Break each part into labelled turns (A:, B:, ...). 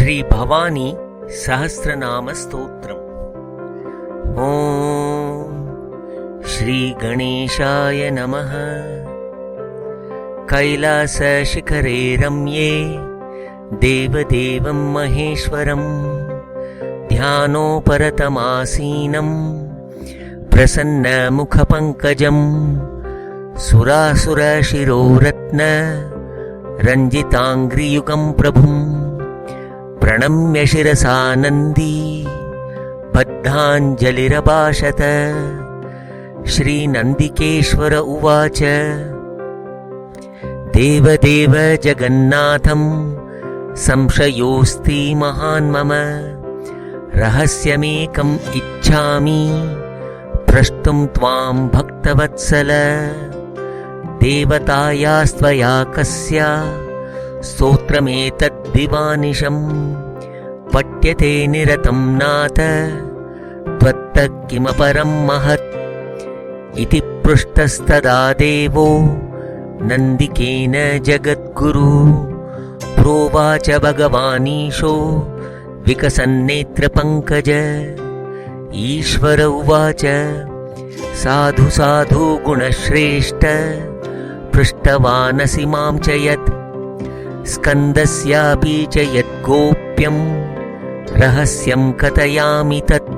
A: ಶ್ರೀ ಭವಾನಿ ಸಹಸ್ರನಾಮ ಸ್ತೋತ್ರಂ. ಓಂ ಶ್ರೀ ಗಣೇಶಾಯ ನಮಃ. ಕೈಲಾಸ ಶಿಖರೇ ರಮ್ಯೇ ದೇವದೇವಂ ಮಹೇಶ್ವರಂ ಧ್ಯಾನೋಪರತಮಾಸೀನಂ ಪ್ರಸನ್ನ ಮುಖಪಂಕಜಂ ಸುರಾಸುರ ಶಿರೋರತ್ನ ರಂಜಿತಾಂಗ್ರಿಯುಗಂ ಪ್ರಭುಂ ಪ್ರಣಮ್ಯ ಶಿರಸಾನಂದಿ ಬದ್ಧಾಂಜಲಿರಭಾಷತ. ಶ್ರೀನಂದಿಕೇಶ್ವರ ಉವಾಚ ದೇವದೇವ ಜಗನ್ನಾಥಂ ಸಂಶಯೋಸ್ತಿ ಮಹಾನ್ ಮಮ ರಹಸ್ಯಮೇಕಂ ಇಚ್ಛಾಮಿ ಪ್ರಷ್ಟುಂ ತ್ವಾಂ ಭಕ್ತವತ್ಸಲ. ದೇವತಾಯಾಸ್ತ್ವಯಾ ಕಸ್ಯ ಸ್ತೋತ್ರಮೇತದ್ದಿವಾನಿಶಂ ಪಠ್ಯತೆ ನಿರತಂ ನಾಥ ತ್ವತ್ತಃ ಕಿಮಪರಂ ಮಹತ್ ಇತಿ ಪೃಷ್ಟಸ್ತದಾ ದೇವೋ ನಂದಿಕೇನ ಜಗದ್ಗುರು. ಪ್ರೋವಾಚ ಭಗವಾನೀಶೋ ವಿಕಸನ್ನೇತ್ರಪಂಕಜ. ಈಶ್ವರ ಉವಾಚ ಸಾಧು ಸಾಧು ಗುಣಶ್ರೇಷ್ಠ ಪೃಷ್ಟವಾನಸಿ ಮಾಂ ಚ ಯತ್ ಸ್ಕಂದಸ್ಯಾಪಿ ಚ ಯದ್ಗೋಪ್ಯಂ ರಹಸ್ಯಂ ಕಥಯಾಮಿ ತತ್.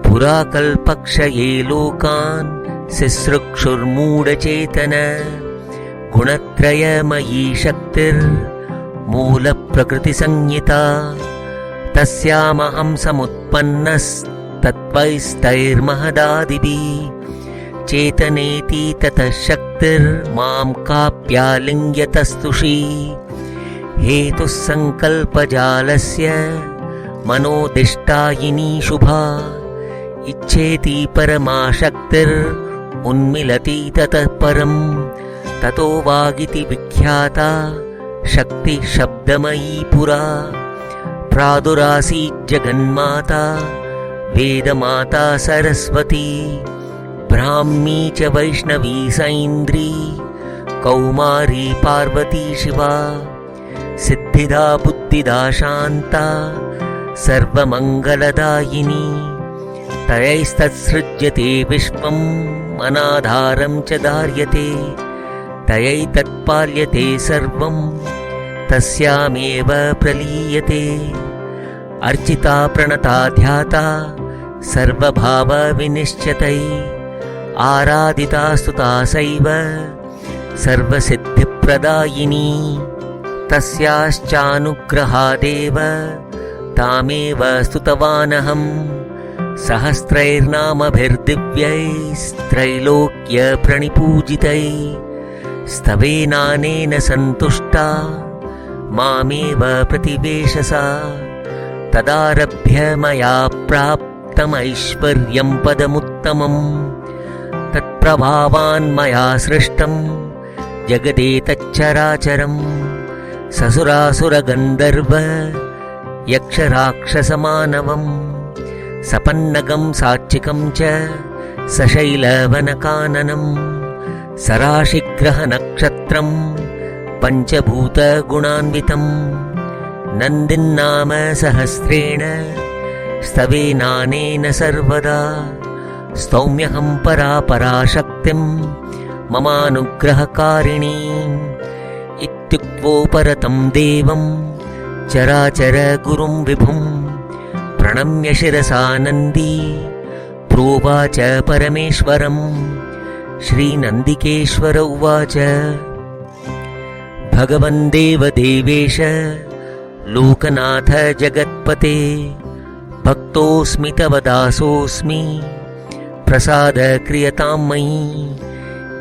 A: ಪುರಾ ಕಲ್ಪಕ್ಷಯೇ ಲೋಕಾನ್ ಸಿಸೃಕ್ಷುರ್ಮೂಢಚೇತನ ಗುಣತ್ರಯಮಯೀ ಶಕ್ತಿರ್ ಮೂಲ ಪ್ರಕೃತಿ ಸಂಹಿತಾ. ತಸ್ಯಾಮಹಂ ಸಮುತ್ಪನ್ನಸ್ತತ್ವೈಸ್ತೈರ್ಮಹದಾದಿಭಿಃ ಚೇತನೇತಿ ತತಃ ಶಕ್ತಿರ್ಮಾಂ ಕಾಪ್ಯಾಲಿಂಗ್ಯತಸ್ತುಷಿ. ಹೇತುಃ ಸಂಕಲ್ಪಜಾಲಸ್ಯ ಮನೋದಿಷ್ಟಾಯಿನಿ ಶುಭಾ ಇಚ್ಛೇತಿ ಪರಮಾ ಶಕ್ತಿರ್ ಉನ್ಮಿಲತಿ ತತಃ ಪರಂ. ತतो ವಾಗಿತಿ ವಿಖ್ಯಾತಾ ಶಕ್ತಿ ಶಬ್ದಮಯೀ ಪುರಾ. ಪ್ರಾದುರಾಸೀಜ್ಜಗನ್ಮಾತಾ ವೇದಮಾತಾ ಸರಸ್ವತಿ ಬ್ರಾಹ್ಮೀ ಚ ವೈಷ್ಣವೀ ಸೈಂದ್ರೀ ಕೌಮಾರಿ ಪಾರ್ವತಿ ಶಿವಾ. ಸಿದ್ಧಿದಾ ಬುದ್ಧಿದಾ ಶಾಂತಾ ಸರ್ವಮಂಗಲದಾಯಿನಿ. ತಯೈಸ್ತತ್ಸೃಜ್ಯತೆ ವಿಶ್ವಂ ಅನಾಧಾರಂ ಚ ಧಾರ್ಯತೆ. ತಯೈತತ್ಪಾಲ್ಯತೆ ಸರ್ವಂ ತಸ್ಯಾಮೇವ ಪ್ರಲೀಯತೆ. ಅರ್ಚಿತಾ ಪ್ರಣತಾ ಧ್ಯಾತಾ ಸರ್ವಭಾವ ವಿನಿಶ್ಚತೈ. ಆರಾಧಿತಾ ಸ್ತುತಾ ಸೈವ ಸರ್ವಸಿದ್ಧಿಪ್ರದಾಯಿನಿ. ತಸ್ಯಾಶ್ಚಾನುಗ್ರಹಾದೇವ ತಾಮೇವ ಸ್ತುತವಾನಹಂ. ಸಹಸ್ರೈರ್ನಾಮಭಿರ್ದಿವ್ಯೈಸ್ತ್ರೈಲೋಕ್ಯ ಪ್ರಣಿಪೂಜಿತೈ. ಸ್ತವೇನಾನೇನ ಸಂತುಷ್ಟಾ ಮಾಮೇವ ಪ್ರತಿವೇಶಸಾ. ತದಾರಭ್ಯ ಮಯಾ ಪ್ರಾಪ್ತಮೈಶ್ವರ್ಯಂ ಪದಮುತ್ತಮಂ. ತತ್ಪ್ರಭಾವಾನ್ ಮಯಾ ಸೃಷ್ಟಂ ಜಗದೇತಚ್ಚರಾಚರಂ. ಸಸುರಾಸುರಗಂಧರ್ವ ಯಕ್ಷರಾಕ್ಷಸಮಾನವಂ. ಸಪನ್ನಗಂ ಸಾಚ್ಚಿಕಂ ಚ ಸಶೈಲವನಕಾನನಂ. ಸರಾಶಿಗ್ರಹನಕ್ಷತ್ರಂ ಪಂಚಭೂತಗುಣಾನ್ವಿತಂ. ನಂದಿನ್ನಾಮ ಸಹಸ್ರೇಣ ಸ್ತವೇನಾನೇನ ಸರ್ವದಾ. ಸ್ತೌಮ್ಯಹಂ ಪರಾಶಕ್ತಿಂ ಮಮಾನುಗ್ರಹಕಾರಿಣೀಂ. ಇತ್ಯುಕ್ತೋಪರತಂ ದೇವಂ ಚರಾಚರ ಗುರುಂ ವಿಭುಂ. ಪ್ರಣಮ್ಯ ಶಿರಸಾನಂದಿ ಪ್ರೋವಾಚ ಪರಮೇಶ್ವರಂ. ಶ್ರೀನಂದಿಕೇಶ್ವರ ಉವಾಚ ಭಗವನ್ ದೇವದೇವೇಶ ಲೋಕನಾಥ ಜಗತ್ಪತೆ. ಭಕ್ತೋಸ್ಮಿ ತವ ದಾಸೋಸ್ಮಿ ಪ್ರಸಾದ ಕ್ರಿಯತಾಂ ಮಯಿ.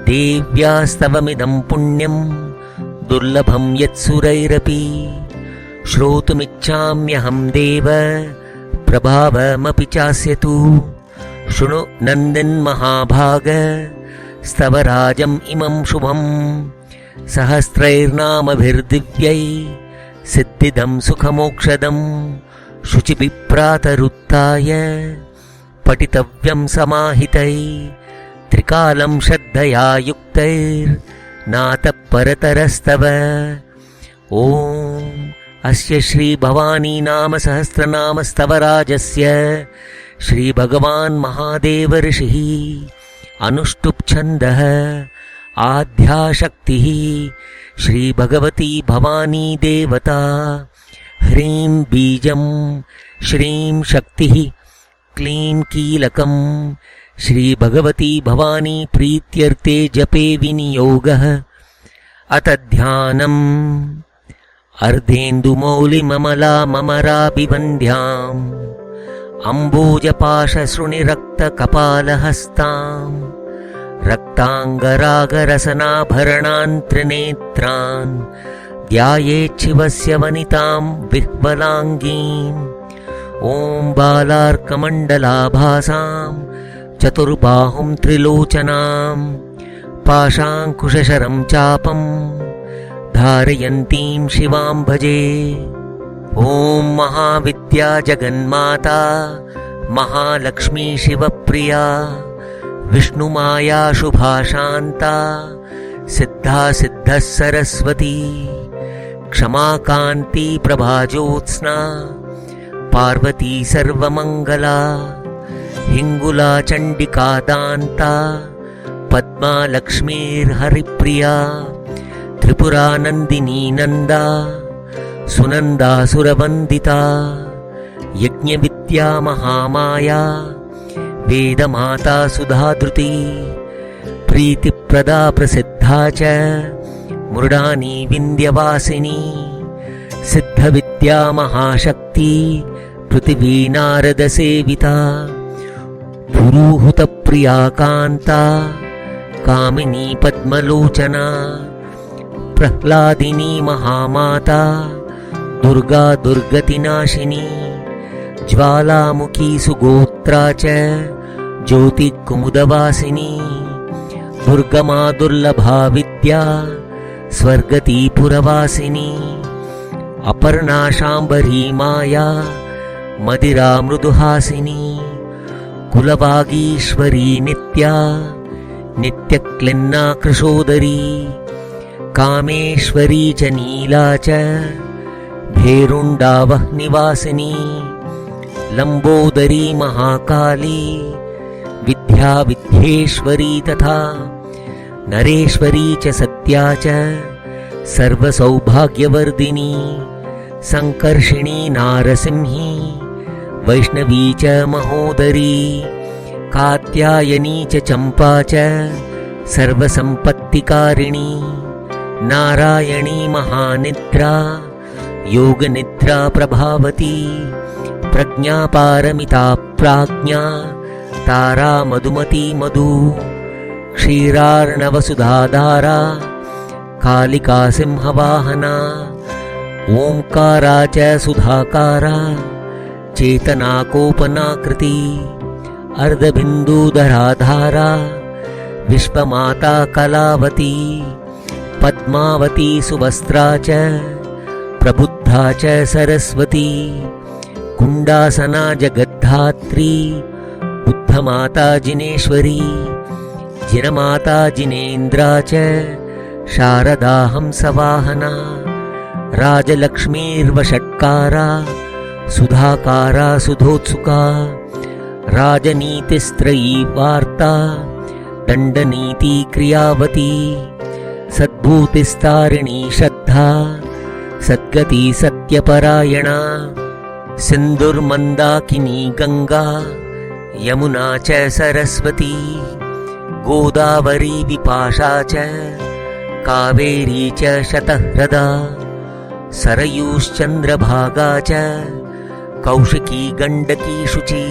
A: ದೇವ್ಯಾಸ್ತವಮಿದಂ ಪುಣ್ಯಂ ದುರ್ಲಭಂ ಯತ್ಸುರೈರಪಿ. ಶ್ರೋತುಮಿಚ್ಛಾಮ್ಯಹಂ ದೇವ ಪ್ರಭಾವಮಪಿ ಚಾಸ್ಯತು. ಶೃಣು ನಂದನ್ಮಹಾಭಾಗ ಸ್ತವರಾಜಂ ಇಮಂ ಶುಭಂ. ಸಹಸ್ರೈರ್ನಾಮಭಿರ್ದಿವ್ಯೈ ಸಿದ್ಧಿದಂ ಸುಖಮೋಕ್ಷದಂ. ಶುಚಿಭಿಪ್ರಾತರುತ್ತಾಯ ಪಠಿತವ್ಯಂ ಸಮಾಹಿತೈ. ತ್ರಿಕಾಲಂ ಶ್ರದ್ಧಯಾ ಯುಕ್ತೈರ್ನಾತಃ ಪರತರಸ್ತವ. ಓಂ अस्य श्रीभवानी नाम सहस्रनामस्तवराजस्य श्रीभगवान् महादेव ऋषिः अनुष्टुप् छन्दः आद्याशक्तिः श्रीभगवती भवानी देवता ह्रीं बीजं श्रीं शक्तिः क्लीं कीलकं श्रीभगवती भवानी प्रीत्यर्थे जपे विनियोगः अथ ध्यानम् अर्धेन्दुमौलिममला ममराभिवन्द्याम् अम्बोजपाशसृणिरक्तकपालहस्ताम् रक्ताङ्गरागरसनाभरणान् त्रिनेत्रान् ध्यायेच्छिवस्य वनिताम् विह्वलाङ्गीम् ॐ बालार्कमण्डलाभासाम् चतुर्बाहुं त्रिलोचनाम् पाशाङ्कुशशरं चापम् धारयन्तीं शिवां भजे। ॐ महाविद्या जगन्माता महालक्ष्मी शिवप्रिया विष्णुमाया शुभाशान्ता सिद्धा सिद्धः सरस्वती क्षमा कान्ति प्रभाज्योत्स्ना पार्वती सर्वमङ्गला हिङ्गुला चण्डिका दान्ता पद्मा लक्ष्मीर्हरिप्रिया त्रिपुरानन्दिनी नन्दा सुनन्दा सुरवन्दिता यज्ञविद्या महामाया वेदमाता सुधाधृती प्रीतिप्रदा प्रसिद्धा च मृडानी विन्ध्यवासिनी सिद्धविद्या महाशक्ति पृथिवी नारदसेविता पुरुहूतप्रिया कान्ता कामिनी पद्मलोचना प्रह्लादिनी महामाता दुर्गा दुर्गतिनाशिनी ज्वालामुखी सुगोत्रा च ज्योतिकुमुदवासिनी दुर्गमा दुर्लभा विद्या स्वर्गती पुरवासिनी अपर्णा शाम्भरी माया मदिरा मृदुहासिनी कुलवागीश्वरी नित्या नित्यक्लिन्ना कृशोदरी कामेश्वरी च नीला च भेरुण्डावह्निवासिनी लम्बोदरी महाकाली विद्या विद्येश्वरी तथा नरेश्वरी च सत्या च सर्वसौभाग्यवर्धिनी संकर्षिणी नारसिंही वैष्णवी च महोदरी कात्यायनी च चम्पा च सर्वसम्पत्तिकारिणी नारायणी महानिद्रा योगनिद्रा प्रभावती प्रज्ञापारमिता प्राज्ञा तारा मधुमती मधु क्षीरार्णवसुधाधारा कालिका सिंहवाहना ओंकारा च सुधाकारा चेतनाकोपनाकृति अर्धबिन्दुधराधारा विश्वमाता कलावती पद्मावती सुवस्त्रा च प्रबुद्धा च सरस्वती कुण्डासना जगद्धात्री बुद्धमाता जिनेश्वरी जिनमाता जिनेन्द्रा च शारदा हंसवाहना राजलक्ष्मीर्वषट्कारा सुधाकारा सुधोत्सुका राजनीतिस्त्रयी वार्ता दण्डनीति क्रियावती सद्भूतिस्तारिणी श्रद्धा सद्गति सत्यपरायणा सिन्धुर्मन्दाकिनी गंगा यमुना च सरस्वती गोदावरी विपाशा च कावेरी च शतह्रदा सरयूश्चन्द्रभागा च कौशिकी गण्डकी शुची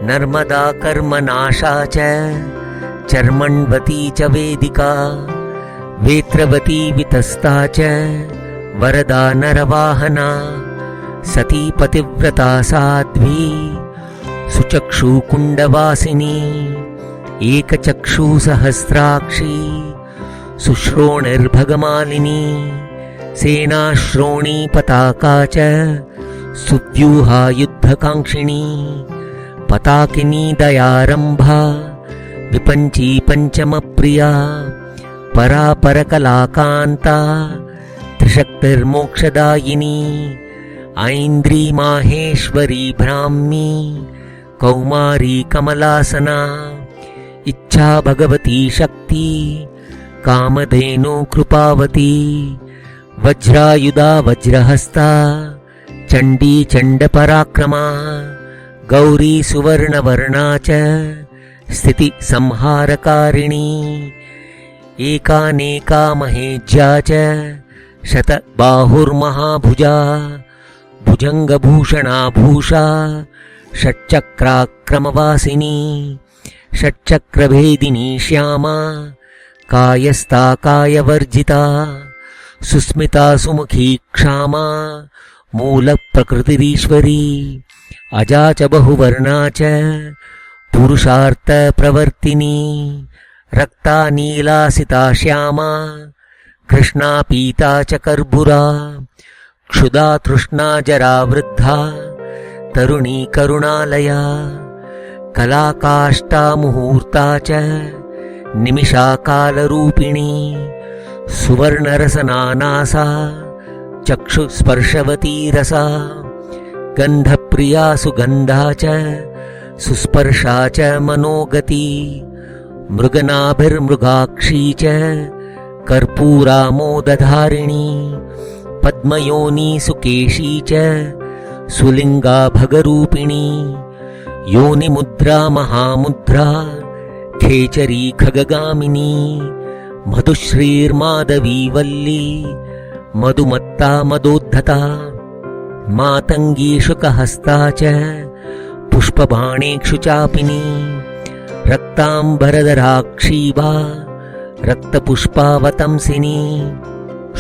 A: नर्मदा कर्मनाशा च चर्मण्वती च वेदिका वेत्रवती वितस्ता च वरदा नरवाहना सती पतिव्रता साध्वी सुचक्षुकुण्डवासिनी एकचक्षुसहस्राक्षी सुश्रोणिर्भगमालिनी सेनाश्रोणी पताका च सुव्यूहा युद्धकाङ्क्षिणी पताकिनी दयारम्भा विपञ्ची पञ्चमप्रिया परापरकलाकान्ता त्रिशक्तिर्मोक्षदायिनी ऐन्द्री माहेश्वरी ब्राह्मी कौमारी कमलासना इच्छा भगवती शक्ति कामधेनु कृपावती वज्रायुधा वज्रहस्ता चण्डी चण्डपराक्रमा गौरी सुवर्णवर्णा च स्थिति संहारकारिणी एकानेका महेज्या च शतबाहुर्महाभुजा भुजङ्गभूषणाभूषा षट्चक्राक्रमवासिनी षट्चक्रभेदिनी श्यामा कायस्था कायवर्जिता सुस्मिता सुमुखी क्षामा मूलप्रकृतिरीश्वरी अजा च बहुवर्णा च पुरुषार्थप्रवर्तिनी रक्ता नीलासिता श्यामा कृष्णा पीता च कर्बुरा क्षुधा तृष्णा जरा वृद्धा तरुणी करुणालया कलाकाष्ठा मुहूर्ता च निमिषा कालरूपिणी सुवर्णरसनानासा चक्षुस्पर्शवती रसा गन्धप्रिया सुगन्धा च सुस्पर्शा च मनोगती मृगनाभिर्मृगाक्षी च कर्पूरामोदधारिणी पद्मयोनी सुकेशी च सुलिंगा भगरूपिणी योनिमुद्रा महामुद्रा खेचरी खगगामिनी मधुश्रीर्माधवी वल्ली मधुमत्ता मदोद्धता मातंगी शुकहस्ता च पुष्पबाणेक्षु चापिनी रक्तांबरधराक्षी वा रक्तपुष्पावतंसिनी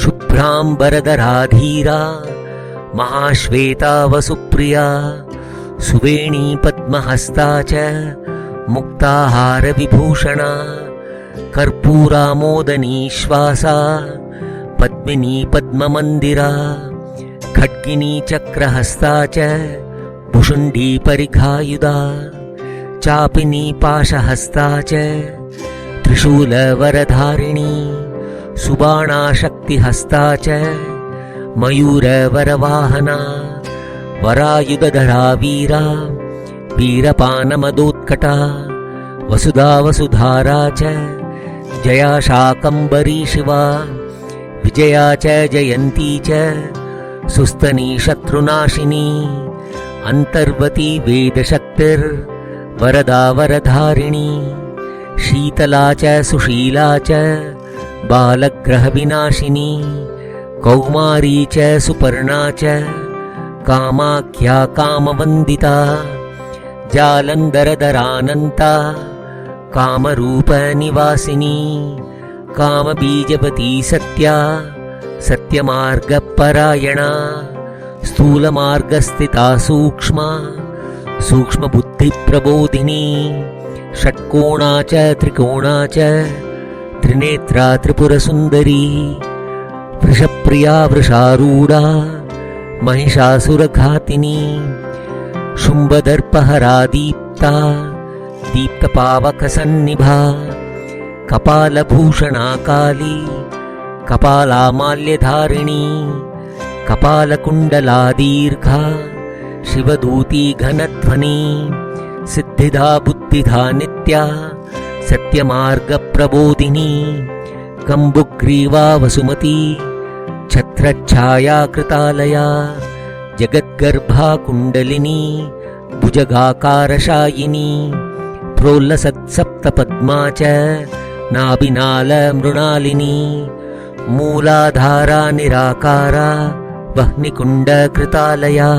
A: शुभ्रांबरधराधीरा महाश्वेता वसुप्रिया सुवेणी पद्महस्ता च मुक्ताहारविभूषणा कर्पूरामोदनी श्वासा पद्मिनी पद्ममन्दिरा खड्गिनी चक्रहस्ता च भुषुण्डी परिघायुधा चापिनी पाशहस्ता च त्रिशूलवरधारिणी सुबाणा शक्तिहस्ता च मयूरवरवाहना वरायुधधरा वीरा वीरपानमदोत्कटा वसुधा वसुधारा च जया शाकम्भरी शिवा विजया च जयन्ती च सुस्तनी शत्रुनाशिनी अन्तर्वती वेदशक्तिर्वरदा वरधारिणी शीतला च सुशीला च बालग्रहविनाशिनी कौमारी च सुपर्णा च कामाख्या कामवन्दिता जालन्धरधरानन्ता कामरूपनिवासिनी कामबीजवती सत्या सत्यमार्गपरायणा स्थूलमार्गस्थिता सूक्ष्मा सूक्ष्मबुद्धिप्रबोधिनी षट्कोणा च त्रिकोणा च त्रिनेत्रा त्रिपुरसुन्दरी वृषप्रिया वृषारूढा महिषासुरघातिनी शुम्भदर्पहरा दीप्ता दीप्तपावकसन्निभा कपालभूषणा काली कपालामाल्यधारिणी कपालकुण्डला दीर्घा शिवदूती घनध्वनी सिद्धिदा बुद्धिदा नित्या सत्यमार्गप्रबोधिनी कम्बुग्रीवा वसुमती छत्रच्छाया कृतालया जगद्गर्भा कुण्डलिनी भुजगाकारशायिनी प्रोल्लसत्सप्तपद्मा च नाभिनालमृणालिनी मूलाधारा निराकारा वह्निकुण्डकृतालया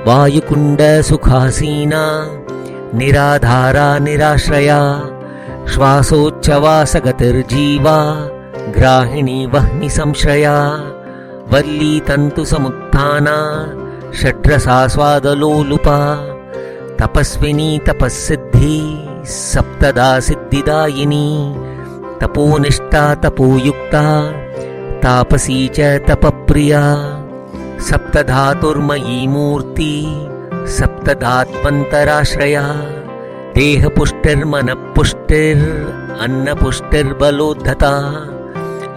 A: वायुकुण्डसुखासीना निराधारा निराश्रया श्वासोच्छवासगतिर्जीवा ग्राहिणी वह्निसंश्रया वल्ली तन्तुसमुत्थाना षड्रसास्वादलोलुपा तपस्विनी तपस्सिद्धि सप्तदा सिद्धिदायिनी तपोनिष्ठा तपोयुक्ता तापसी च तपप्रिया सप्तधातुर्मयी मूर्ति सप्तधात्मन्तराश्रया देहपुष्टिर्मनःपुष्टिर् अन्नपुष्टिर्बलोद्धता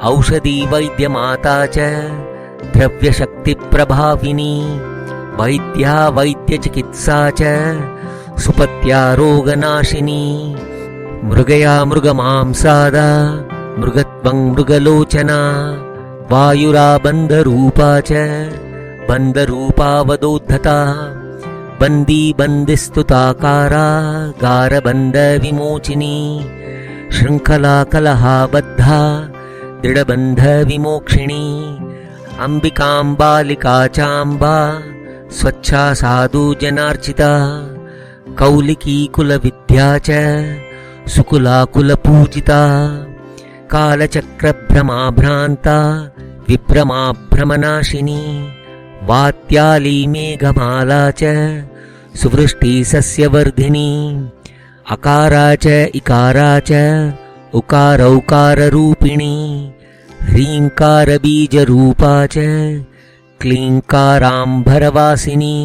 A: औषधी वैद्यमाता च द्रव्यशक्तिप्रभाविनी वैद्या वैद्यचिकित्सा च सुपत्या रोगनाशिनी मृगया मृगमांसादा मृगत्वं मृगलोचना वायुरा बन्धरूपा च बन्धरूपावदोद्धता बन्दी बन्दिस्तुताकारा गारबन्धविमोचिनी शृङ्खला कलहाबद्धा दृढबन्धविमोक्षिणी अम्बिकाम्बालिका चाम्बा स्वच्छा साधु जनार्चिता कौलिकी कुलविद्या च सुकुला कुलपूजिता कालचक्रभ्रमाभ्रान्ता विभ्रमाभ्रमनाशिनी वात्याली मेघमाला च सुवृष्टिसस्यवर्धिनी अकारा च इकारा च उकारौकाररूपिणी ह्रीङ्कारबीजरूपा च क्लीङ्काराम्भरवासिनी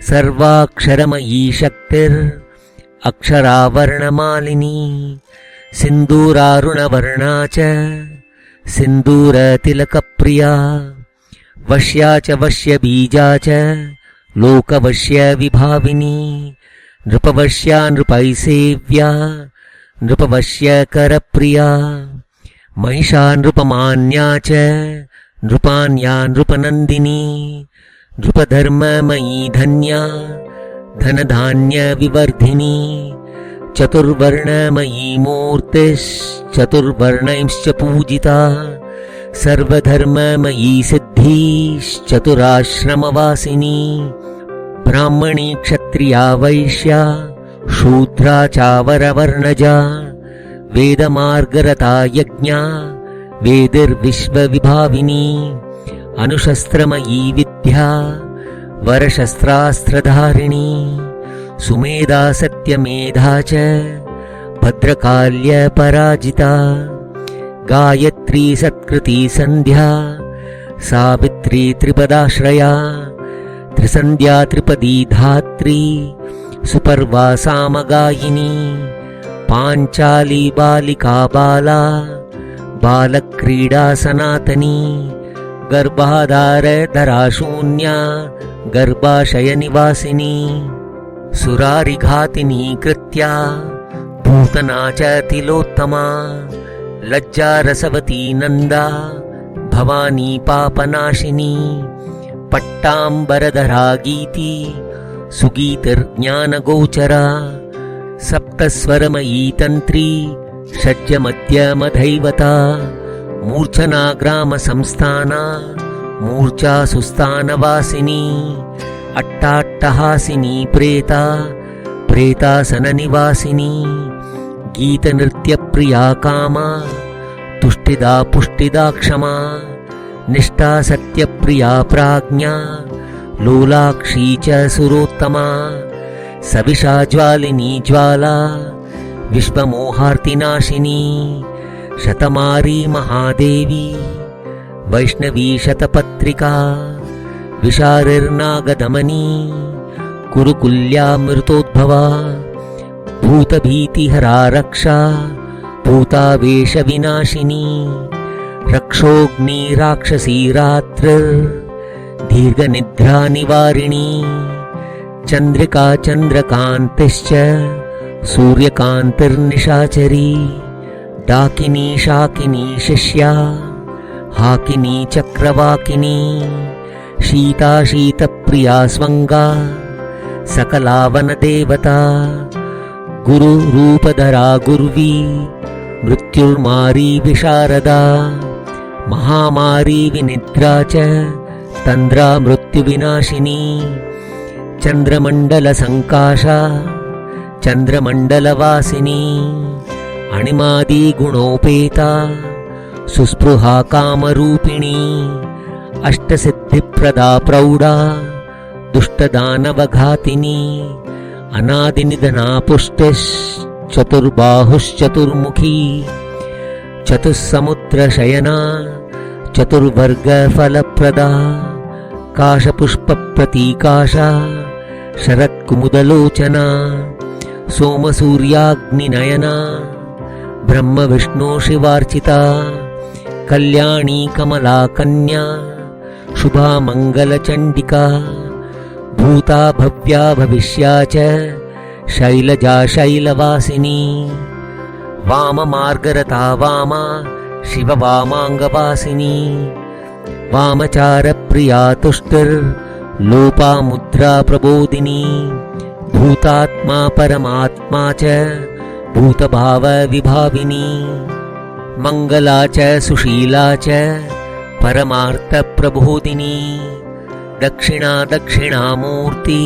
A: सर्वाक्षरमयी शक्तिर् अक्षरावर्णमालिनी सिन्दूरारुणवर्णा च सिन्दूरतिलकप्रिया वश्या च वश्यबीजा च लोकवश्यविभाविनी नृपवश्या नृपैसेव्या नृपवश्यकरप्रिया महिषा नृपमान्या च नृपान्या नृपनन्दिनी नृपधर्ममयी धन्या धनधान्यविवर्धिनी चतुर्वर्णमयी मूर्तिश्चतुर्वर्णैश्च पूजिता सर्वधर्ममयी सिद्धिश्चतुराश्रमवासिनी ब्राह्मणी क्षत्रिया वैश्या शूद्रा चावरवर्णजा वेदमार्गरता यज्ञा वेदिर्विश्वविभाविनी अनुशस्त्रमयी विद्या वरशस्त्रास्त्रधारिणी सुमेधा सत्यमेधा च भद्रकाल्यपराजिता गायत्री सत्कृती सन्ध्या सावित्री त्रिपदाश्रया त्रिसन्ध्या त्रिपदी धात्री सुपर्वा सामगायिनी पाञ्चाली बालिका बाला बालक्रीडा सनातनी गर्भाधारधरा शून्या गर्भाशयनिवासिनी सुरारिघातिनी कृत्या पूतना च तिलोत्तमा लज्जा रसवती नन्दा भवानी पापनाशिनी पट्टाम्बरधरा गीति सुगीतिर्ज्ञानगोचरा सप्तस्वरमयी तन्त्री षड्जमध्यमधैवता मूर्छना ग्रामसंस्थाना मूर्छा सुस्थानवासिनी अट्टाट्टहासिनी प्रेता प्रेतासननिवासिनी गीतनृत्यप्रिया कामा तुष्टिदा पुष्टिदा क्षमा निष्ठा सत्यप्रिया प्राज्ञा लोलाक्षी च सुरोत्तमा सविषा ज्वालिनी ज्वाला विश्वमोहार्तिनाशिनी शतमारी महादेवी वैष्णवी शतपत्रिका विशारिर्नागदमनी कुरुकुल्यामृतोद्भवा भूतभीतिहरा रक्षा भूतावेशविनाशिनी रक्षोऽग्नि राक्षसी रात्रिर्दीर्घनिद्रानिवारिणी चन्द्रिका चन्द्रकान्तिश्च सूर्यकान्तिर्निशाचरी डाकिनी शाकिनी शिष्या हाकिनी चक्रवाकिनी शीता शीतप्रिया स्वङ्गा सकलावनदेवता गुरुरूपधरा गुर्वी मृत्युर्मारी विशारदा महामारी विनिद्रा च तन्द्रा मृत्युविनाशिनी चन्द्रमण्डलसङ्काशा चन्द्रमण्डलवासिनी अणिमादिगुणोपेता सुस्पृहा कामरूपिणी अष्टसिद्धिप्रदा प्रौढा दुष्टदानवघातिनी अनादिनिधना पुष्टिश्चतुर्बाहुश्चतुर्मुखी चतुस्समुद्रशयना चतुर्वर्गफलप्रदा काशपुष्पप्रतीकाशा शरत्कुमुदलोचना सोमसूर्याग्निनयना ब्रह्मविष्णुशिवार्चिता कल्याणी कमला कन्या शुभा मङ्गलचण्डिका भूता भव्या भविष्या च शैलजा शैलवासिनी वाममार्गरता वामा शिववामाङ्गवासिनी वामचारप्रिया तुष्टिर्लोपामुद्रा प्रबोधिनी भूतात्मा परमात्मा च भूतभावविभाविनी मङ्गला च सुशीला च परमार्थप्रबोधिनी दक्षिणा दक्षिणामूर्ति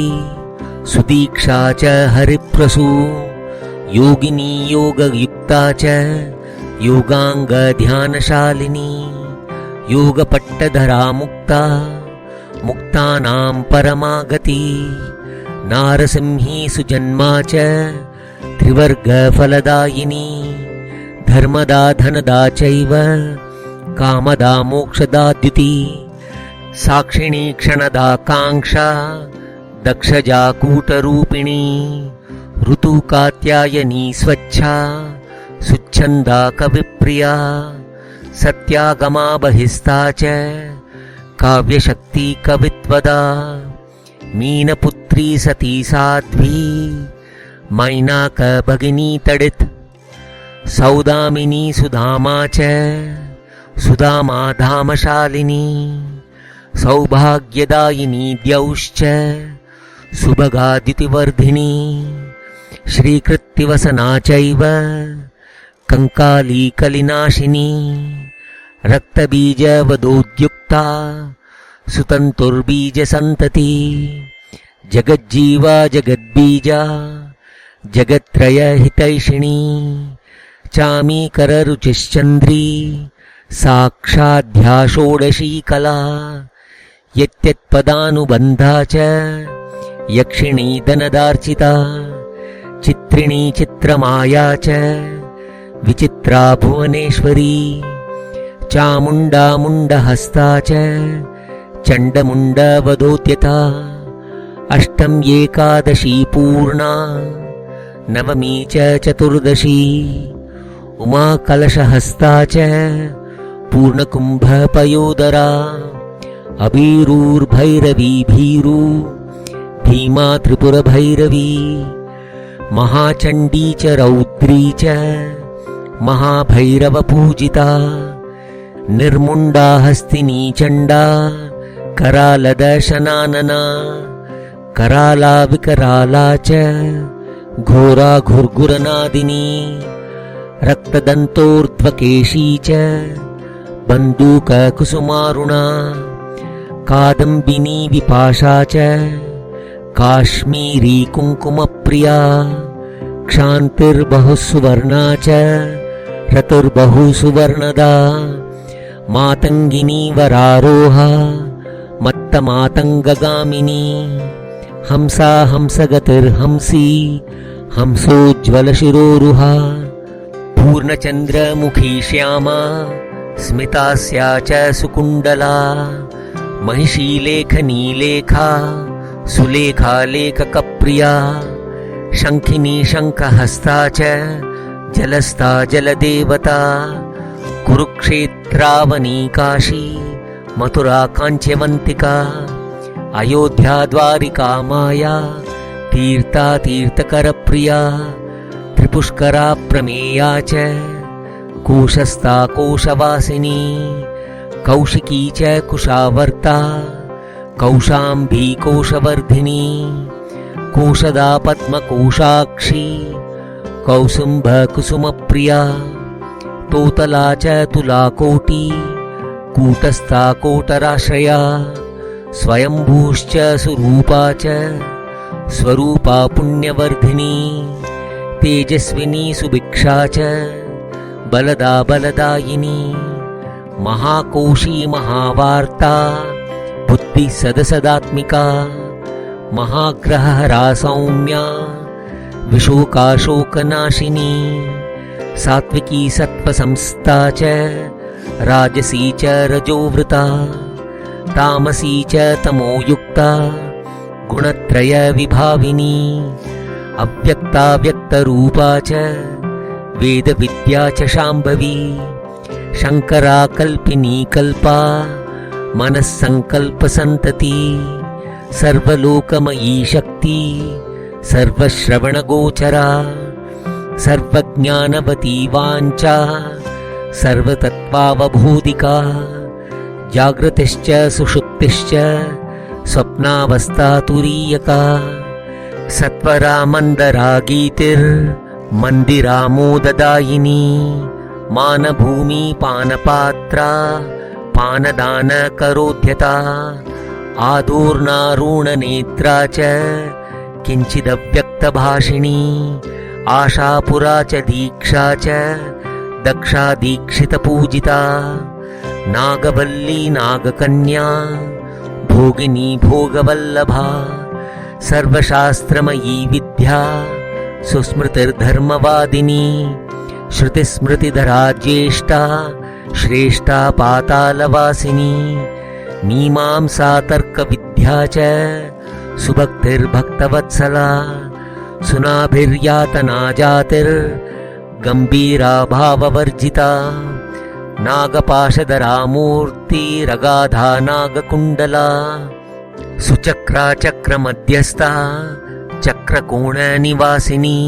A: सुदीक्षा च हरिप्रसू योगिनी योगयुक्ता च योगाङ्गध्यानशालिनी योगपट्टधरा मुक्ता मुक्तानां परमा गति नारसिंही सुजन्मा च त्रिवर्गफलदायिनी धर्मदा धनदा चैव कामदा मोक्षदा द्युति साक्षिणी क्षणदा काङ्क्षा दक्षजा कूटरूपिणी ऋतुकात्यायनी स्वच्छा सुच्छन्दा कविप्रिया सत्यागमा बहिस्ता च काव्यशक्ति कवित्वदा मीनपुत्री सती साध्वी मैनाक भगिनी तडित् सौदामिनी सुधामा च सुधामा धामशालिनी सौभाग्यदायिनी द्यौश्च सुभगादितिवर्धिनी श्रीकृत्तिवसना चैव कंकाली कलिनाशिनी रक्तबीजवदोद्युक्ता सुतन्तुर्बीजसन्तती जगज्जीवा जगद्बीजा जगत्त्रयहितैषिणी चामीकररुचिश्चन्द्री साक्षाद्ध्या षोडशी कला यत्यत्पदानुबन्धा च यक्षिणी दनदार्चिता चित्रिणी चित्रमाया च विचित्रा भुवनेश्वरी चामुण्डा मुण्डहस्ता च चण्डमुण्डवदोद्यता अष्टम एकादशी पूर्णा नवमी च चतुर्दशी उमा कलशहस्ता च पूर्णकुम्भपयोदरा अबीरूर्भैरवी भीरू भीमा त्रिपुरभैरवी महाचण्डी च रौद्री च महाभैरवपूजिता निर्मुण्डा हस्तिनी चण्डा करालदशनानना कराला विकराला च घोरा घुर्गुरनादिनी रक्तदन्तोर्ध्वकेशी च बन्दूककुसुमारुणा कादम्बिनी विपाशा च काश्मीरी कुङ्कुमप्रिया क्षान्तिर्बहुसुवर्णा च रतुर्बहुसुवर्णदा मातङ्गिनी वरारोहा मत्तमातङ्गगामिनी हंसा हंसगतिर्हंसी हंसोज्ज्वलशिरोरुहा पूर्णचन्द्रमुखी श्यामा स्मितास्या च सुकुण्डला महिषी लेखनी लेखा सुलेखा लेखकप्रिया शङ्खिनी शङ्खहस्ता च जलस्ता जलदेवता कुरुक्षेत्रावनी काशी मथुरा काञ्च्यवन्तिका अयोध्या द्वारिका माया तीर्था तीर्थकरप्रिया त्रिपुष्करा प्रमेया च कोशस्था कोशवासिनी कौशिकी च कुशावर्ता कौशाम्भी कोशवर्धिनी कोशदा पद्मकोशाक्षी कौसुम्भकुसुमप्रिया तोतला च तुलाकोटी कूटस्था कोटराश्रया स्वयंभूश्च सुरूपा च स्वरूपा पुण्यवर्धिनी तेजस्विनी सुभिक्षा च बलदा बलदायिनी महाकोशी महावार्ता बुद्धिसदसदात्मिका महाग्रहहरा सौम्या विशोकाशोकनाशिनी सात्विकी सत्त्वसंस्था च राजसी च रजोवृता तामसी च तमोयुक्ता गुणत्रयविभाविनी अव्यक्ता व्यक्तरूपा च वेदविद्या च शाम्भवी शङ्कराकल्पिनी कल्पा मनस्सङ्कल्पसन्तती सर्वलोकमयी शक्ति सर्वश्रवणगोचरा सर्वज्ञानवती वाञ्छा सर्वतत्त्वावबोधिका जागृतिश्च सुषुप्तिश्च स्वप्नावस्था तुरीयका सत्वरा मन्दरा गीतिर्मन्दिरा मोददायिनी मानभूमि पानपात्रा पानदानकरोध्यता आदूर्णारुणनेत्रा च किञ्चिदव्यक्तभाषिणी आशापुरा च दीक्षा च दक्षा दीक्षितपूजिता नागवल्ली नागकन्या भोगिनी भोगवल्लभा सर्वशास्त्रमयी विद्या सुस्मृतिर्धर्मवादिनी श्रुतिस्मृतिधरा ज्येष्ठा श्रेष्ठा पातालवासिनी मीमांसा तर्कविद्या च सुभक्तिर्भक्तवत्सला सुनाभिर्यातना जातिर्गम्भीरा भाववर्जिता नागपाशधरा मूर्तिरगाधा नागकुण्डला सुचक्रा चक्रमध्यस्था चक्रकोणनिवासिनी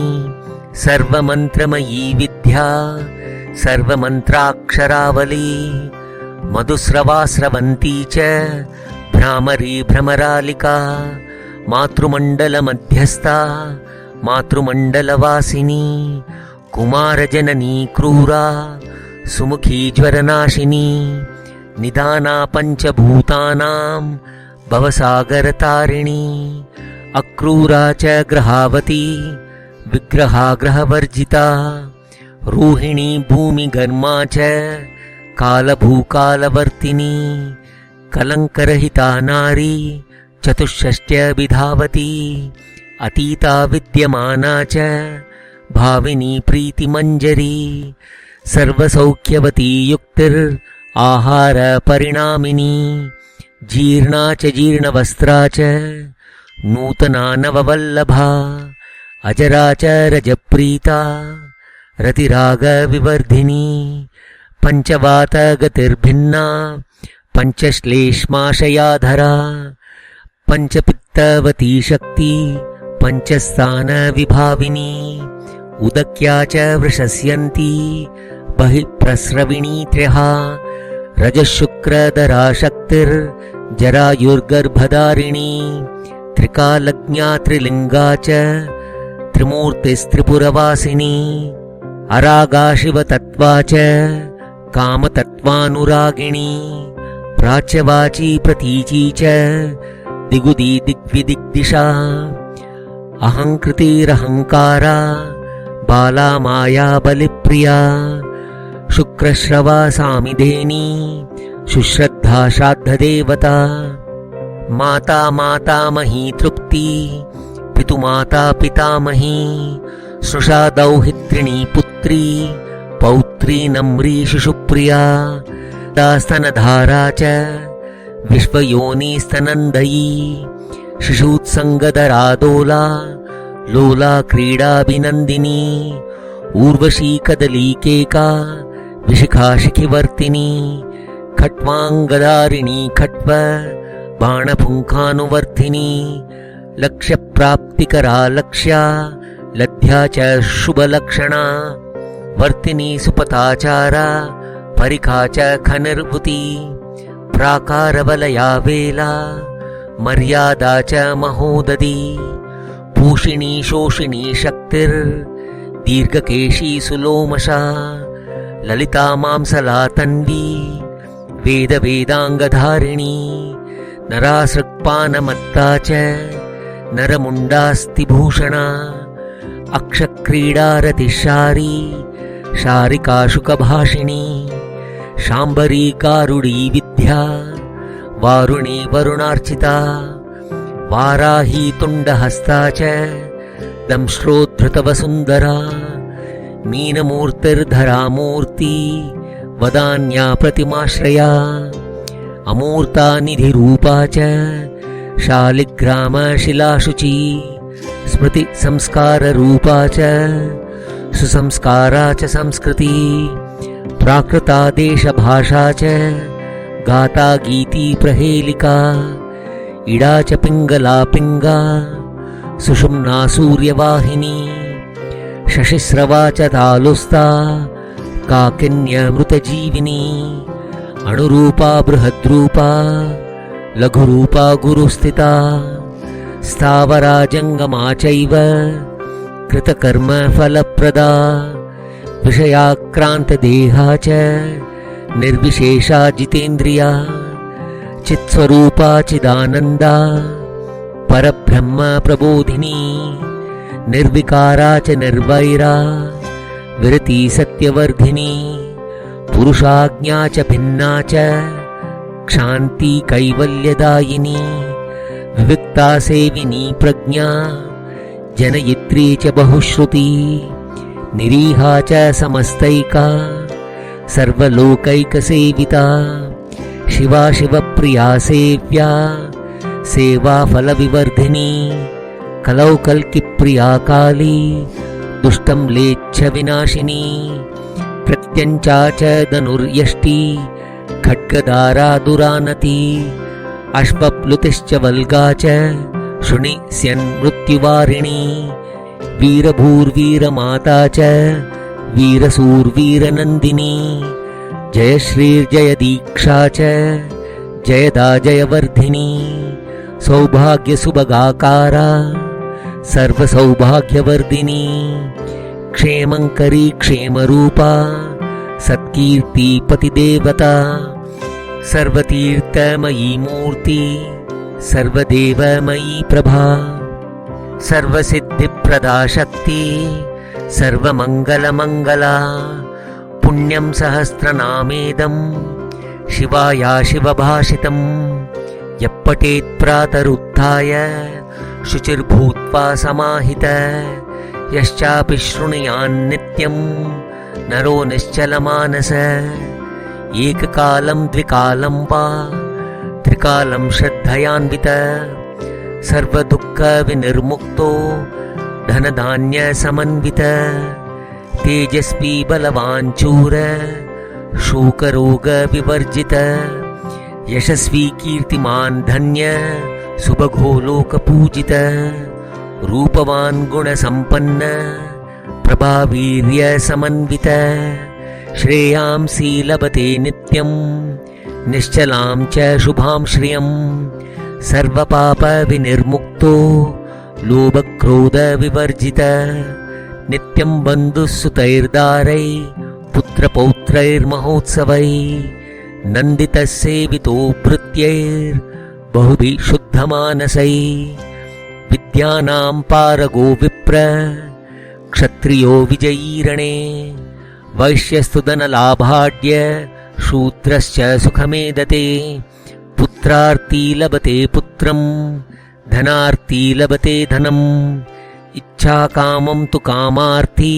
A: सर्वमन्त्रमयी विद्या सर्वमन्त्राक्षरावली मधुस्रवास्रवन्ती च भ्रामरी भ्रमरालिका मातृमण्डलमध्यस्था मातृमण्डलवासिनी कुमारजननी क्रूरा सुमुखी ज्वरनाशिनी निदाना पञ्चभूतानां भवसागरतारिणी अक्रूरा च ग्रहावती विग्रहाग्रहवर्जिता रूहिणी भूमिघर्मा च कालभूकालवर्तिनी कलङ्करहिता नारी चतुष्षष्ट्यभिधावती अतीता विद्यमाना च भाविनी प्रीतिमञ्जरी सर्वसौख्यवती युक्तिर् आहारपरिणामिनी जीर्णा च जीर्णवस्त्रा च नूतना नववल्लभा अजरा च रजप्रीता रतिरागविवर्धिनी पञ्चवातगतिर्भिन्ना पञ्चश्लेष्माशयाधरा पञ्चपित्तवती शक्ति पञ्चस्थानविभाविनी उदक्या च वृषस्यन्ती बहिःप्रस्रविणी त्र्यः रजःशुक्रधरा शक्तिर्जरायुर्गर्भधारिणी त्रिकालज्ञा त्रिलिङ्गा च त्रिमूर्तिस्त्रिपुरवासिनी अरागा शिवतत्त्वा च कामतत्त्वानुरागिणी प्राच्यवाची प्रतीची च दिगुदी दिग्विदिग्दिशा अहङ्कृतिरहङ्कारा बाला माया बलिप्रिया शुक्रश्रवा सामिधेनी शुश्रद्धा श्राद्धदेवता माता मातामही तृप्ति पितुमाता पितामही सृषा दौहित्रिणी पुत्री पौत्री नम्री शिशुप्रिया दास्तनधारा च विश्वयोनिस्तनन्दयी शिशूत्सङ्गधरा दोला लोला क्रीडाभिनन्दिनी ऊर्वशी कदलीकेका विशिखाशिखिवर्तिनी खट्वाङ्गधारिणी खट्व बाणपुङ्खानुवर्धिनी लक्ष्यप्राप्तिकरा लक्ष्या लद्ध्या च शुभलक्षणा वर्तिनी सुपथाचारा परिखा च खनिर्भुती प्राकारवलया वेला मर्यादा च महोदधी पूषिणी शोषिणी शक्तिर्दीर्घकेशी सुलोमशा ललिता मांसला तन्वी वेदवेदाङ्गधारिणी नरासृक्पानमत्ता च नरमुण्डास्तिभूषणा अक्षक्रीडारतिशारी शारिकाशुकभाषिणी शाम्बरी गारुडी विद्या वारुणी वरुणार्चिता वाराही तुण्डहस्ता च दंष्ट्रोद्धृतवसुन्धरा मीनमूर्तिर्धरा मूर्ति वदान्या प्रतिमाश्रया अमूर्ता निधिरूपा च शालिग्रामशिलाशुची स्मृति संस्काररूपा च सुसंस्कारा च संस्कृति प्राकृतादेशभाषा च गाता गीती प्रहेलिका इडा च पिङ्गला पिङ्गा सुषुम्ना सूर्यवाहिनी शशिस्रवा च तालुस्ता काकिन्यमृतजीविनी अणुरूपा बृहद्रूपा लघुरूपा गुरुस्थिता स्थावरा जङ्गमा चैव कृतकर्मफलप्रदा विषयाक्रान्तदेहा च निर्विशेषा जितेन्द्रिया चित्स्वरूपा चिदानन्दा परब्रह्म प्रबोधिनी निर्विकारा च निर्वैरा विरति सत्यवर्धिनी पुरुषाज्ञा च भिन्ना च क्षान्ति कैवल्यदायिनी विविक्ता सेविनी प्रज्ञा जनयित्री च बहुश्रुति निरीहा च समस्तैका सर्वलोकैकसेविता शिवा शिवप्रिया सेव्या सेवाफलविवर्धिनी कलौ कल्किप्रिया काली दुष्टम्लेच्छविनाशिनी प्रत्यञ्चा च धनुर्यष्टि खड्गधारा दुरानती अश्वप्लुतिश्च वल्गा च शृणिस्यन्मृत्युवारिणी वीरभूर्वीरमाता च वीरसूर्वीरनन्दिनी जयश्रीर्जयदीक्षा च जयदा जयवर्धिनी सौभाग्यसुभगाकारा सर्वसौभाग्यवर्धिनी क्षेमङ्करी क्षेमरूपा सत्कीर्तिपतिदेवता सर्वतीर्थमयी मूर्ति सर्वदेवमयी प्रभा सर्वसिद्धिप्रदा शक्ति सर्वमङ्गलमङ्गला पुण्यं सहस्रनामेदं शिवाया शिवभाषितं यः पठेत् प्रातरुत्थाय शुचिर्भूत्वा समाहित यश्चापि शृणुयान्नित्यं नरो निश्चलमानस एककालं द्विकालं वा त्रिकालं श्रद्धयान्वित सर्वदुःखविनिर्मुक्तो धनधान्यसमन्वित तेजस्वी बलवान् शूर शोकरोगविवर्जित यशस्वी कीर्तिमान् धन्य सुभगो लोकपूजित रूपवान् गुणसम्पन्न प्रभावीर्यसमन्वित श्रेयांसि लभते नित्यं निश्चलां च शुभां श्रियं सर्वपापविनिर्मुक्तो लोभक्रोधविवर्जित नित्यं बन्धुसुतैर्दारै पुत्रपौत्रैर्महोत्सवै नन्दितसेवितो भृत्यैर्बहुभिः शुद्धमानसै विद्यानां पारगो विप्र क्षत्रियो विजयीरणे वैश्यस्तु धनलाभाढ्य शूद्रश्च सुखमेदते पुत्रार्थी लभते पुत्रं धनार्थी लभते धनम् इच्छाकामं तु कामार्थी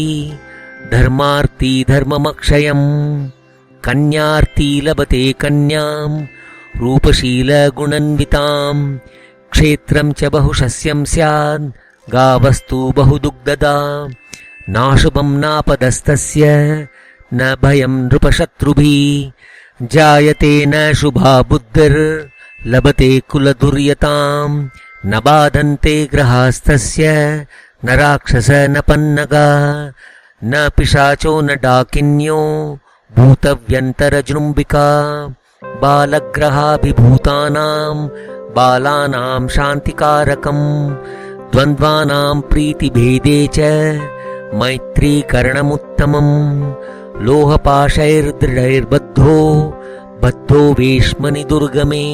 A: धर्मार्थी धर्ममक्षयम् कन्यार्थी लभते कन्यां रूपशीलगुणन्वितां क्षेत्रं च बहुशस्यं स्यात् गावस्तु बहुदुग्धदा नाशुभं नापदस्तस्य न भयं नृपशत्रुभिः जायते न शुभा बुद्धिर्लभते कुलदुर्यतां न बाधन्ते ग्रहास्तस्य न राक्षस न पन्नगा न पिशाचो न डाकिन्यो भूतव्यन्तरजृम्बिका बालग्रहाभिभूतानां बालानां शान्तिकारकं द्वन्द्वानां प्रीतिभेदे च मैत्रीकरणमुत्तमम् लोहपाशैर्दृढैर्बद्धो बद्धो वेश्मनि दुर्गमे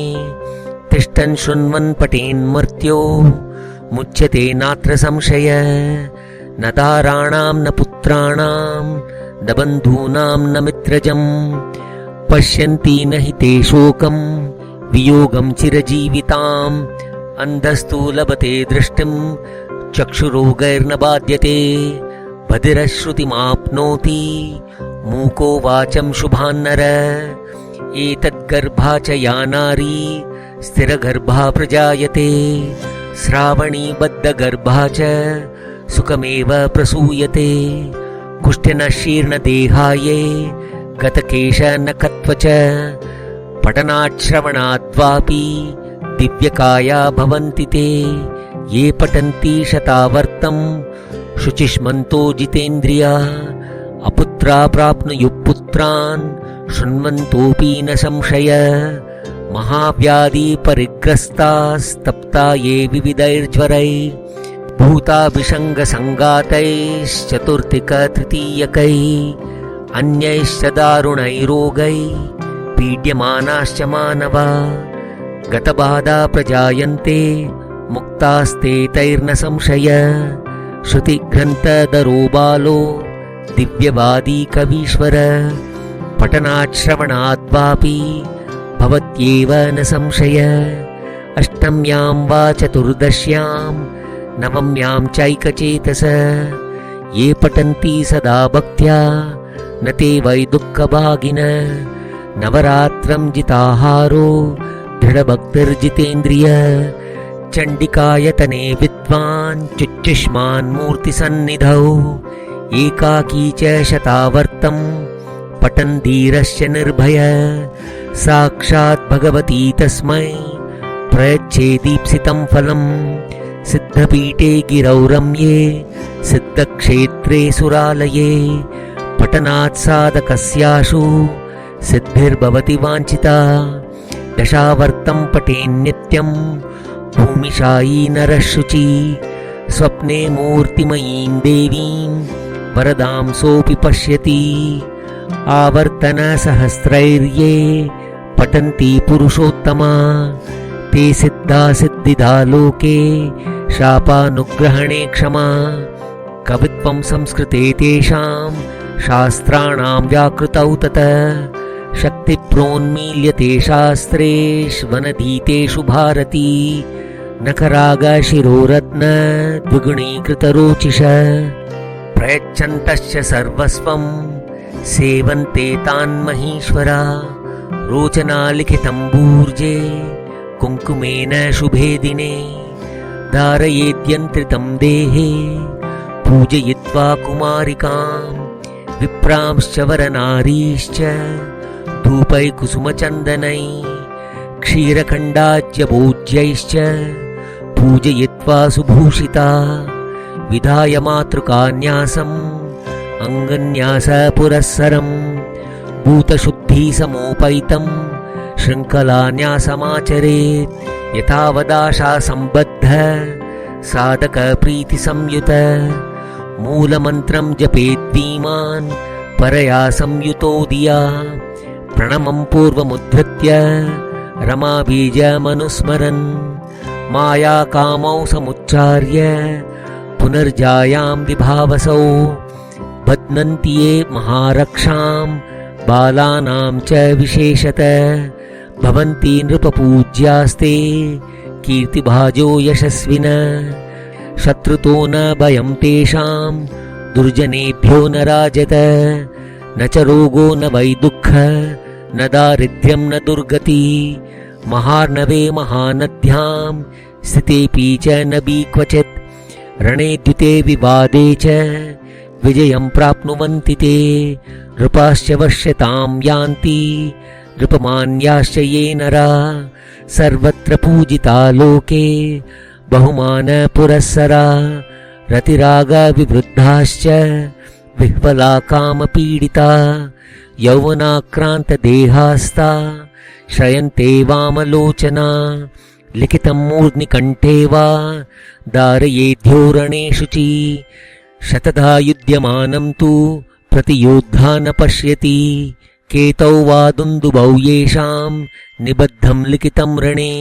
A: तिष्ठन् शृण्वन् पठेन्मर्त्यो मुच्यते नात्र संशय न दाराणां न पुत्राणां न बन्धूनां न मित्रजम् पश्यन्ति न हि ते शोकं वियोगं चिरजीविताम् अन्धस्तु लभते दृष्टिं चक्षुरोगैर्न बाध्यते बधिरश्रुतिमाप्नोति मूको वाचं शुभान्नर एतद्गर्भा च या नारी स्थिरगर्भा प्रजायते श्रावणी बद्धगर्भा च सुखमेव प्रसूयते कुष्ठिनः शीर्णदेहाये गतकेशनखत्वच पठनाच्छ्रवणाद्वापि दिव्यकाया भवन्ति ते ये पठन्ति शतावर्तं शुचिष्मन्तो जितेन्द्रिया अपुत्रा प्राप्नुयुः पुत्रान् शृण्वन्तोऽपि न संशय महाव्याधि परिग्रस्तास्तप्ता ये विविधैर्ज्वरै भूताभिषङ्गसङ्गातैश्चतुर्थिक तृतीयकै अन्यैश्च दारुणैरोगै पीड्यमानाश्च मानवा गतबाधा प्रजायन्ते मुक्तास्ते तैर्न संशय श्रुतिग्रन्थधरो बालो दिव्यवादी कवीश्वर पठनाच्छ्रवणाद्वापि भवत्येव न संशय अष्टम्यां वा चतुर्दश्यां नवम्यां चैकचेतस ये पठन्ति सदा भक्त्या न ते वै दुःखभागिन नवरात्रं जिताहारो दृढभक्तिर्जितेन्द्रिय चण्डिकायतने विद्वान् चुच्युष्मान् मूर्तिसन्निधौ एकाकी च शतावर्तं पठन् धीरश्च निर्भय साक्षात् भगवती तस्मै प्रयच्छेदीप्सितं फलम् सिद्धपीठे गिरौ रम्ये सिद्धक्षेत्रे सुरालये पठनात् साधकस्याशु सिद्धिर्भवति वाञ्छिता दशावर्तं पठेन्नित्यं भूमिशायी नरः शुचि स्वप्ने मूर्तिमयीं देवीं वरदां सोऽपि पश्यति आवर्तनसहस्रैर्ये पठन्ति पुरुषोत्तमा ते सिद्धा सिद्धिदा लोके शापानुग्रहणे क्षमा कवित्वं संस्कृते तेषां शास्त्राणां व्याकृतौ तत शक्तिप्रोन्मील्यते शास्त्रेष्वनधीतेषु भारती नखरागशिरोरत्न द्विगुणीकृतरोचिष प्रयच्छन्तश्च सर्वस्वं सेवन्ते तान्महीश्वरा रोचनालिखितम्बूर्जे कुङ्कुमेन शुभे दिने धारयेद्यन्त्रितं देहे पूजयित्वा कुमारिकां विप्रांश्च वरनारीश्च धूपैकुसुमचन्दनै क्षीरखण्डाज्यभोज्यैश्च पूजयित्वा सुभूषिता विधाय मातृकान्यासम् अङ्गन्यासपुरःसरं भूतशुद्धिसमोपैतं शृङ्खलान्यासमाचरेत् यथावदाशा सम्बद्ध साधकप्रीतिसंयुत मूलमन्त्रं जपेद्धीमान् परया संयुतो धिया प्रणमं पूर्वमुद्धृत्य रमाबीजमनुस्मरन् मायाकामौ समुच्चार्य पुनर्जायां विभावसौ बध्नन्ति ये महारक्षां बालानां च विशेषत भवन्ति नृपपूज्यास्ते कीर्तिभाजो यशस्विन शत्रुतो न भयं तेषां दुर्जनेभ्यो न राजत न च रोगो न वै दुःख न दारिद्र्यं न दुर्गति महार्णवे महानद्यां स्थितेऽपि च न क्वचित् रणे द्युते विवादे च विजयं प्राप्नुवन्ति ते नृपाश्च वश्यतां यान्ति नृपमान्याश्च ये नरा सर्वत्र पूजिता लोके बहुमानपुरःसरा रतिरागविवृद्धाश्च विह्वला कामपीडिता यौवनाक्रान्तदेहास्ता श्रयन्ते वामलोचना लिखितं मूर्ध्निकण्ठे वा धारयेद्योरणे शुचि शतधा युध्यमानं तु प्रतियोद्धा न पश्यति केतौ वा दुन्दुभौ येषां निबद्धं लिखितं रणे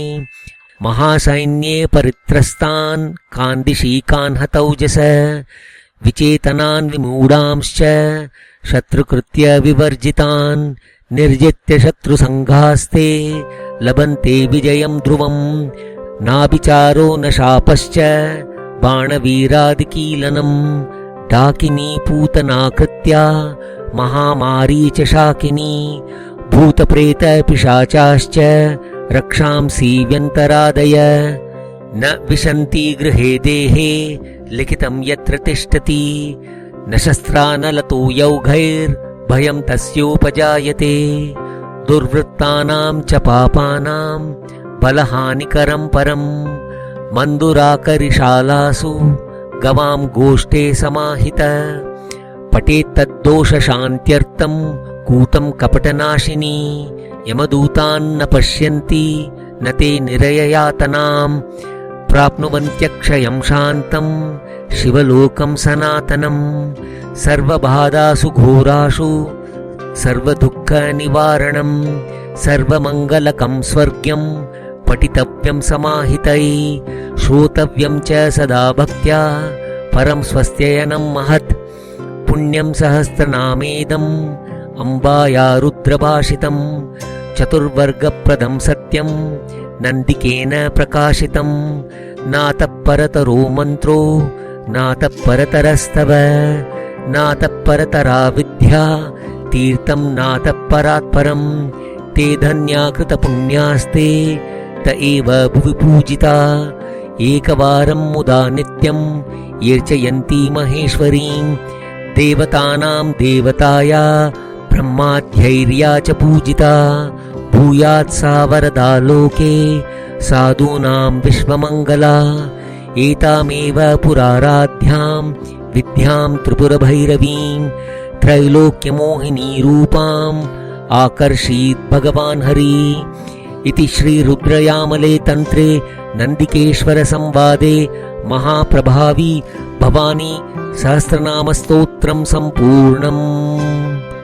A: महासैन्ये परित्रस्तान् कान्दिशीकान् हतौजस विचेतनान् विमूढांश्च शत्रुकृत्य विवर्जितान् निर्जित्य शत्रुसङ्घास्ते लभन्ते विजयं ध्रुवम् नाभिचारो न शापश्च बाणवीरादिकीलनम् डाकिनी पूतनाकृत्या महामारी च शाकिनी भूतप्रेतपिशाचाश्च रक्षांसि व्यन्तरादय न विशन्ति गृहे देहे लिखितं यत्र तिष्ठति न शस्त्रा न लतो यौघैर् भयं तस्योपजायते दुर्वृत्तानां च पापानां बलहानिकरं परं मन्दुराकरिशालासु गवां गोष्ठे समाहित पठेत्तद्दोषशान्त्यर्थं कूतं कपटनाशिनी यमदूतान्न पश्यन्ति न ते निरययातनां प्राप्नुवन्त्यक्षयं शान्तं शिवलोकं सनातनं सर्वबाधासु घोरासु सर्वदुःखनिवारणं सर्वमङ्गलकं स्वर्ग्यं पठितव्यं समाहितै श्रोतव्यं च सदा भक्त्या परं स्वस्त्ययनं महत् पुण्यं सहस्रनामेदम् अम्बाया रुद्रभाषितं चतुर्वर्गप्रदं सत्यं नन्दिकेन प्रकाशितं नातः परतरो मन्त्रो नातः परतरस्तव नातः परतरा विद्या तीर्थं नातः परात्परं ते धन्या कृतपुण्यास्ते त एव भुवि पूजिता एकवारं मुदा नित्यं यर्चयन्ती महेश्वरीं देवतानां देवताया ब्रह्माध्यैर्या च पूजिता भूयात् सा वरदा लोके साधूनां विश्वमङ्गला एतामेव पुराराध्यां विद्यां त्रिपुरभैरवीं त्रैलोक्यमोहिनीरूपाम् आकर्षीत् भगवान् हरि इति श्रीरुद्रयामले तन्त्रे नन्दिकेश्वरसंवादे महाप्रभावी भवानी सहस्रनामस्तोत्रं सम्पूर्णम्।